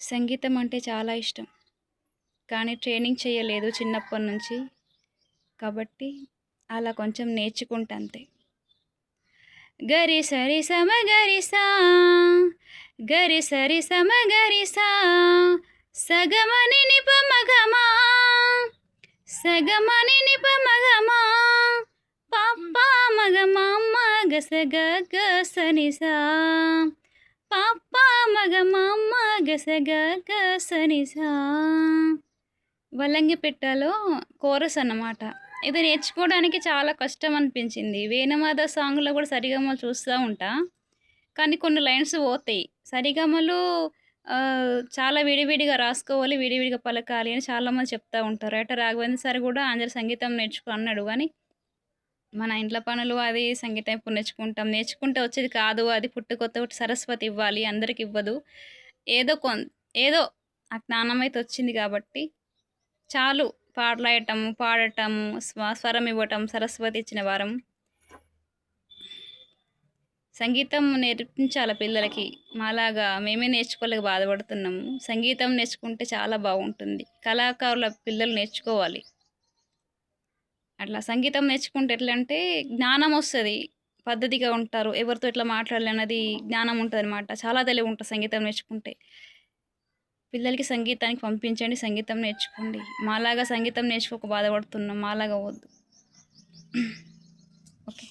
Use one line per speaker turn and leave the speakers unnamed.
సంగీతం అంటే చాలా ఇష్టం. కానీ ట్రైనింగ్ చేయలేదు చిన్నప్పటి నుంచి. కాబట్టి అలా కొంచెం నేర్చుకుంటా అంతే. గరి సరి సమ గరి సా గరి సరి సమ గరి సా సగమని నిప మగమా సగమని నిప మగమా పాపా మగమా మగ సగ గ సని సా పాపా మగమా మగ సగ గ సని సా. వల్లంగిపెట్టలో కోరస్ అన్నమాట. ఇది నేర్చుకోవడానికి చాలా కష్టం అనిపించింది. వేణుమాధవ్ సాంగ్‌లో కూడా సరిగమలు చూస్తా ఉంటా. కానీ కొన్ని లైన్స్ పోతాయి. సరిగమలు చాలా విడివిడిగా రాసుకోవాలి, విడివిడిగా పలకాలి అని చాలామంది చెప్తా ఉంటారు. రైటర్ రాఘవేంద్ర సార్ కూడా అందరు సంగీతం నేర్చుకో అన్నాడు. కానీ మన ఇంట్లో పనులు అది సంగీతం ఎప్పుడు నేర్చుకుంటాం. నేర్చుకుంటే వచ్చేది కాదు. అది పుట్టుకొత్త సరస్వతి ఇవ్వాలి. అందరికి ఇవ్వదు. ఏదో ఏదో ఆ జ్ఞానం అయితే వచ్చింది కాబట్టి చాలు. పాటలాడటం, పాడటం, స్వరం ఇవ్వటం సరస్వతి ఇచ్చిన వరం. సంగీతం నేర్పించాలి పిల్లలకి. మాలాగా మేమే నేర్చుకోలేక బాధపడుతున్నాము. సంగీతం నేర్చుకుంటే చాలా బాగుంటుంది. కళాకారుల పిల్లలు నేర్చుకోవాలి. అట్లా సంగీతం నేర్చుకుంటే ఎట్లా అంటే జ్ఞానం వస్తుంది, పద్ధతిగా ఉంటారు, ఎవరితో ఎట్లా మాట్లాడాలి అన్నది జ్ఞానం ఉంటుంది అనమాట. చాలా తెలివి ఉంటుంది సంగీతం నేర్చుకుంటే. పిల్లలకి సంగీతానికి పంపించండి, సంగీతం నేర్చుకోండి. మాలాగా సంగీతం నేర్చుకోక బాధపడుతున్నాం, మాలాగా వద్దు. ఓకే.